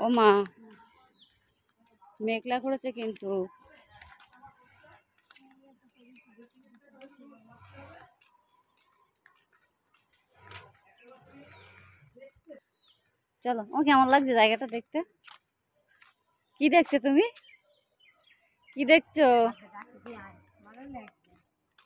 ও মা, মেঘলা করেছে কিন্তু। চলো, ও কেমন লাগছে জায়গাটা দেখতে? কি দেখছো তুমি? কি দেখছো?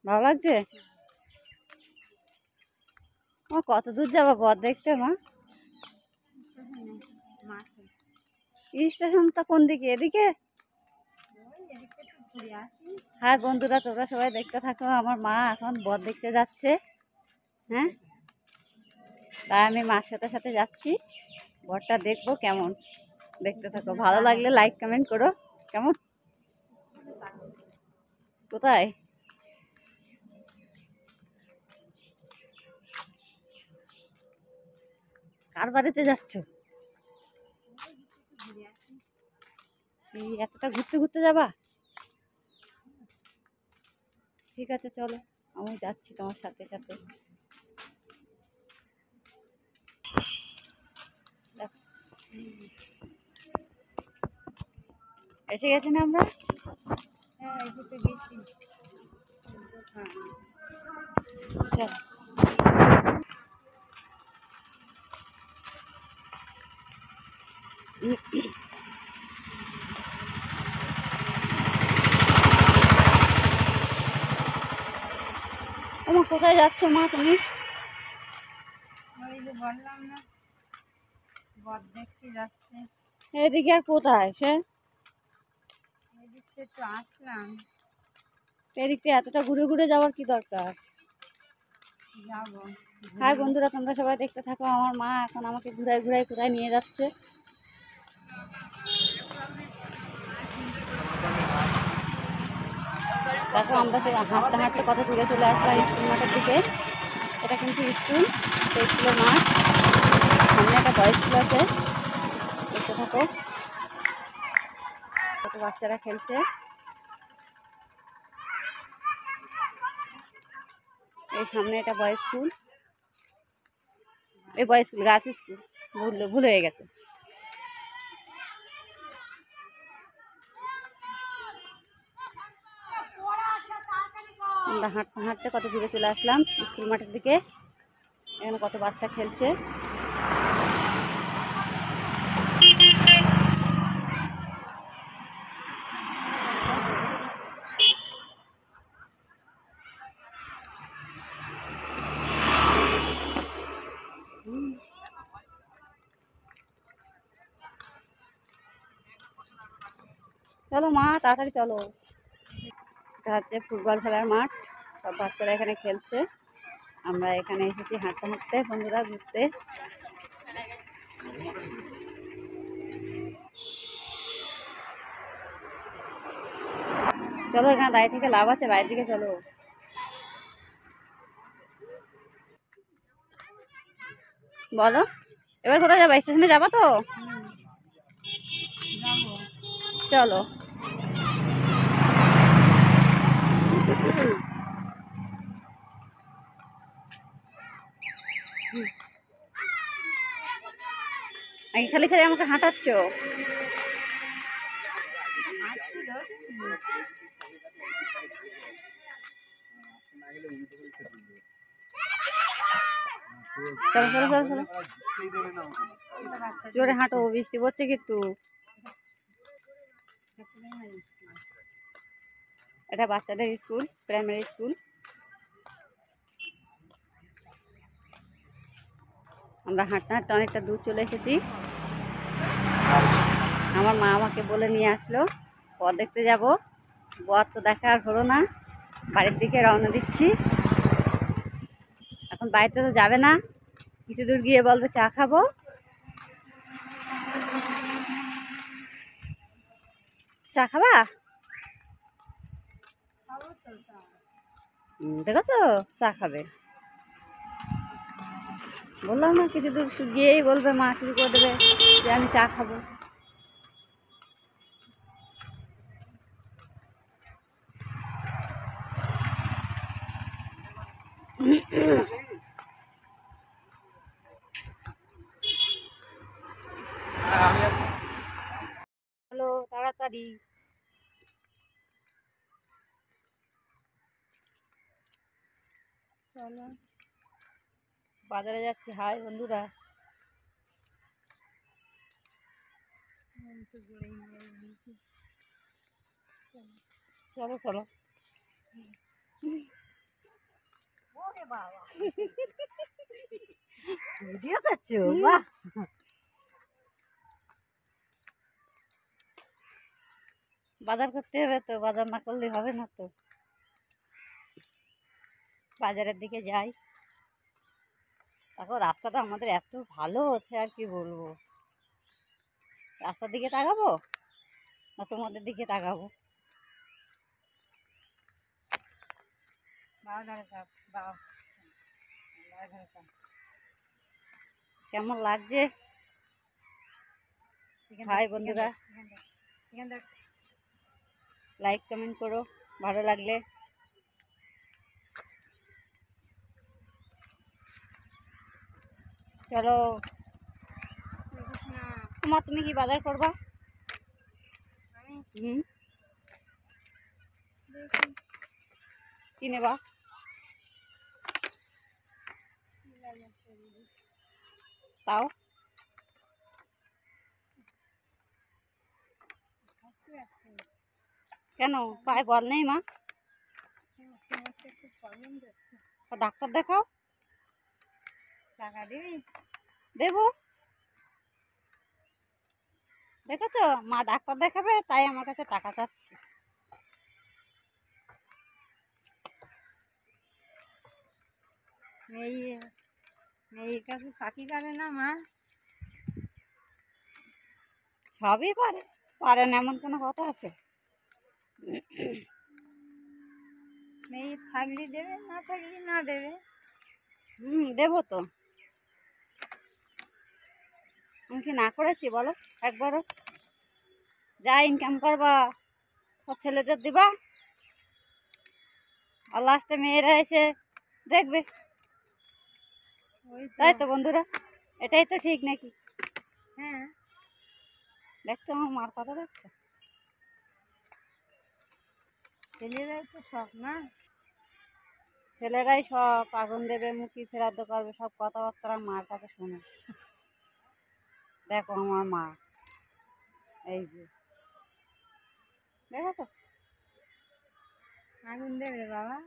ভালো লাগছে? ও কত দূর যাবো বর দেখতে মা? স্টেশনটা কোন দিকে? এদিকে? হ্যাঁ বন্ধুরা, তোমরা সবাই দেখতে থাকো। আমার মা এখন বর দেখতে যাচ্ছে। হ্যাঁ, তাই আমি মার সাথে সাথে যাচ্ছি। বরটা দেখবো কেমন, দেখতে থাকো। ভালো লাগলে লাইক কমেন্ট করো। কেমন? কোথায়? কার বাড়িতে যাচ্ছ? এই এতটা ঘুরতে ঘুরতে যাবা? ঠিক আছে চলো, আমি যাচ্ছি তোমার সাথে সাথে। এসে গেছি না আমরা? হ্যাঁ, এসে তো গেছি। চলো। তোমার কোথায় যাচ্ছ মা তুমি? বললাম না, বর দেখতে যাচ্ছে। এদিকে আর কোথায় সে? এদিকে তো আসলাম। এদিকে এতটা ঘুরে ঘুরে যাওয়ার কি দরকার? যাবো। হ্যাঁ বন্ধুরা, তোমরা সবাই দেখতে থাকো। আমার মা এখন আমাকে ঘুরায় ঘুরায় কোথায় নিয়ে যাচ্ছে। দেখো, আমরা হাঁটতে হাঁটতে কত দূরে চলে আসলাম স্কুল মাঠের দিকে। এটা কিন্তু স্কুল, সেই স্কুলের মাঠ। সামনে একটা বয়েজ স্কুল আছে, দেখতে থাকো। কত বাচ্চারা খেলছে। এই সামনে এটা বয়েজ স্কুল। এই বয়েজ স্কুল, গার্লস স্কুল, ভুল হয়ে গেছে। আমরা হাঁটতে হাঁটতে কত দূরে চলে আসলাম স্কুল মাঠের দিকে। এখানে কত বাচ্চা খেলছে। চলো মা, তাড়াতাড়ি চলো। এটা হচ্ছে ফুটবল খেলার মাঠ, সব বাচ্চারা এখানে খেলছে। আমরা এখানে এসেছি হাঁটতে হাঁটতে বন্ধুরা, ঘুরতে। চলো, এখানে দাঁড়িয়ে থেকে লাভ আছে, বাইরের দিকে চলো। বলো, এবার কোথায় যাবা? স্টেশনে যাবা তো? চলো। খালি খালি আমাকে হাঁটাচ্ছ। চলো চলো চলো চলো, জোরে হাঁটো, বৃষ্টি পড়ছে কিন্তু। এটা বাচ্চাদের স্কুল, প্রাইমারি স্কুল। আমরা হাঁটতে হাঁটতে অনেকটা দূর চলে এসেছি। আমার মা আমাকে বলে নিয়ে আসলো বর দেখতে যাব। বর তো দেখা আর হলো না। বাড়ির দিকে রওনা দিচ্ছি। এখন বাড়িতে তো যাবে না, কিছু দূর গিয়ে বলবে চা খাবো। চা খাবা? দেখেছো, চা খাবে। বললাম না, কিছু দূর গিয়েই বলবে, মা শুরু করে দেবে যে আমি চা খাবো। তাড়াতাড়ি। চলো বাজারে যাচ্ছি। হাই বন্ধুরা। চলো চলো। ভিডিও করছো? বাহ, বাজার করতে হবে তো, বাজার না করলে হবে না তো। বাজারের দিকে যাই। এখন রাস্তাটা আমাদের এত ভালো হচ্ছে, আর কি বলবো। রাস্তার দিকে তাকাবো না তোমাদের দিকে তাকাবো? কেমন লাগছে ভাই বন্ধুরা? লাইক কমেন্ট করো ভালো লাগলে। চলো। তুমি কি বাজার করবা? কি নেবা? তাও কেন, পায়ে বল নেই মা? ডাক্তার দেখাও। টাকা দিবি? দেবো। দেখেছো, মা ডাক্তার দেখাবে তাই আমার কাছে টাকা চাচ্ছে। মেয়ের কাছে চাকরি করে না মা? সবই পারে, পারে না এমন কোনো কথা আছে? মেয়ে থাকলে দেবে, না থাকলে না দেবে। দেবো তো। আমি কি না করেছি বলো একবারও? যা ইনকাম করবা ও ছেলেদের দিবা, আর লাস্টে মেয়েরা এসে দেখবে। তাই তো বন্ধুরা, এটাই তো ঠিক নাকি? হ্যাঁ, দেখছো আমার মার কথা, দেখছো? ছেলেরাই তো সব না, ছেলেরাই সব। আগুন দেবে, মুখি শ্রাদ্ধ করবে, সব কথাবার্তা মার কাছে শোনে। দেখো আমার মা, এই যে দেখো তো, আগুন দেবে বাবা।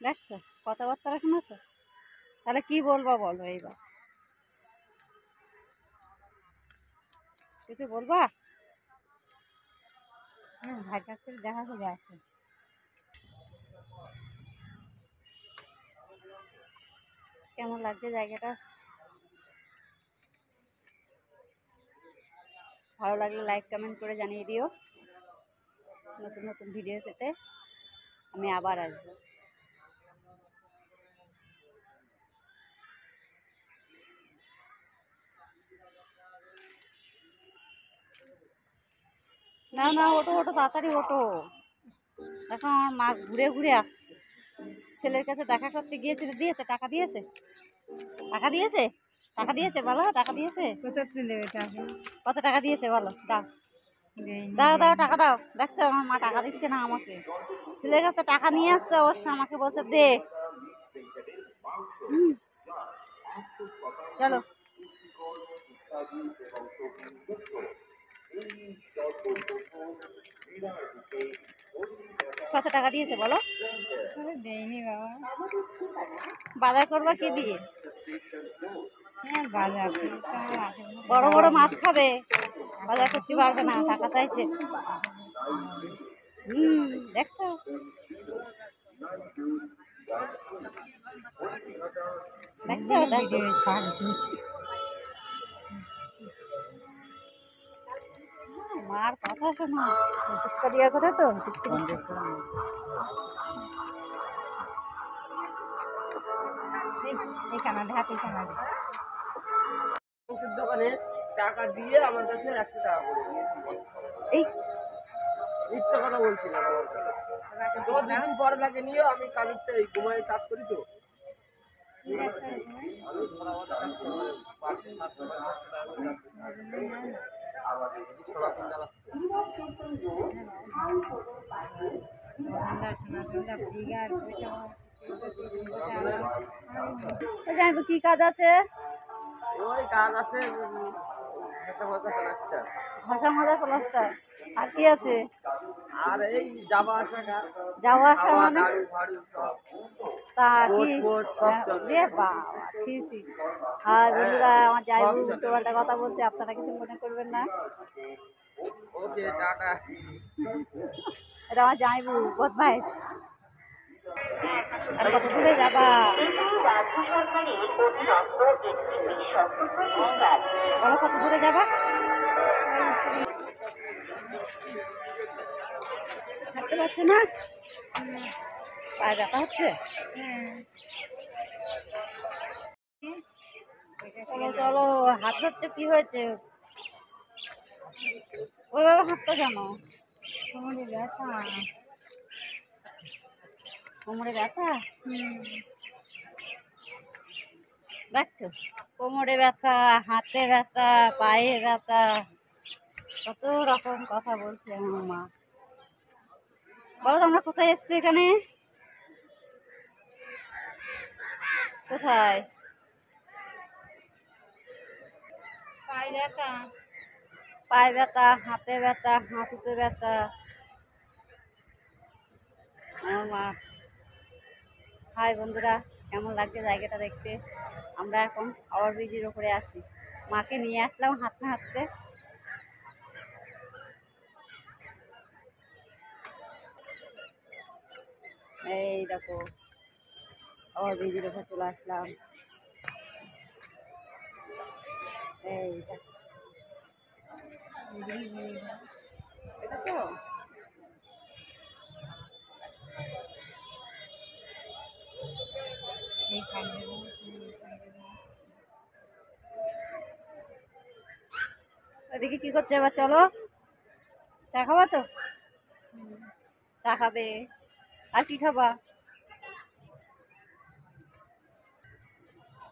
দেখছো কথাবার্তা শুনেছো? তাহলে কি বলবো বলো এইবার? কিছু বলবা? ভাই কাছ থেকে দেখা করে আসে। কেমন লাগছে জায়গাটা? ভালো লাগলে লাইক কমেন্ট করে জানিয়ে দিও। নতুন নতুন ভিডিও পেতে আমি আবার আসবো। না না, ওটো ওটো, তাড়াতাড়ি ওটো। দেখো আমার মা ঘুরে ঘুরে আসছে। ছেলের কাছে দেখা করতে গিয়েছিল, দিয়েছে টাকা? দিয়েছে টাকা? দিয়েছে টাকা? দিয়েছে বলো, টাকা দিয়েছে? কত টাকা দিয়েছে বলো? দাও দাও দাও, টাকা দাও। দেখছো আমার মা টাকা দিচ্ছে না আমাকে। ছেলের কাছে টাকা নিয়ে আসছে, অবশ্য আমাকে বলছে দে। চলো। কত টাকা দিয়েছে বলো? দেয়নি বাবা। বাজার করবা কি দিয়ে? বাজার বড় বড় মাছ খাবে, বাজার করতে পারবে না, টাকা চাইছে। দেখছো? দেখছো মার কথা শোনো। টিক্কা দেওয়ার কথা তো, ওষুধ দোকানে টাকা দিয়ে আমার কাছে 100 টাকা করে এই মিথ্যা কথা বলছি না। তোমার দুদিন পর লাগে নিয়ে আমি কালির ঘুমাই কাজ করি তো। আমি কি কাজ আছে? ওই কাজ আছে একটা মতো প্লাস্টার। ভাষা মজা প্লাস্টার। আর কি আছে? আর এই যাওয়া আসা কাজ, যাওয়া আসা খাওয়া মানে? দারু ফাড়ু সব, তা কি? পোস্ট সব চলবে। রে বাবা, ছি ছি। আর বন্ধুরা, আমার যাইবু সব চলে। উল্টো পাল্টা কথা বলছে, আপনারা কিছু মনে করবেন না। ওকে টাটা। এটা আমার যাইবু বদমাইশ। আর কত দূরে যাবা? বলো কত দূরে যাবা? হাঁটতে পারছে না? পায়ে ব্যথা হচ্ছে? চলো চলো, হাত ধরতে কি হয়েছে? ওইভাবে হাঁটতে কেন? কোমরে ব্যথা। কোমরে ব্যথা? দেখছো, কোমরে ব্যথা, হাতে ব্যথা, পায়ে ব্যথা, কত রকম কথা বলছে আমার মা। বলো তোমরা কোথায় এসছো এখানে? কোথায়? পায়ে ব্যথা, পায়ে ব্যথা, হাতে ব্যথা, হাঁটুতে ব্যথা। আমার মা। হাই বন্ধুরা, কেমন লাগছে জায়গাটা দেখতে? আমরা এখন ওভারব্রিজের ওপরে আছি। মাকে নিয়ে আসলাম হাঁটতে হাঁটতে। এই দেখো, ওভারব্রিজের ওপরে চলে আসলাম। এই দেখো, দেখেছো? ওদিকে কি করছে এবার? চলো, চা খাবা তো? চা খাবে? আর কি খাবা?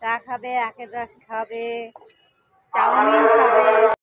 চা খাবে, আখের রস খাবে, চাউমিন খাবে।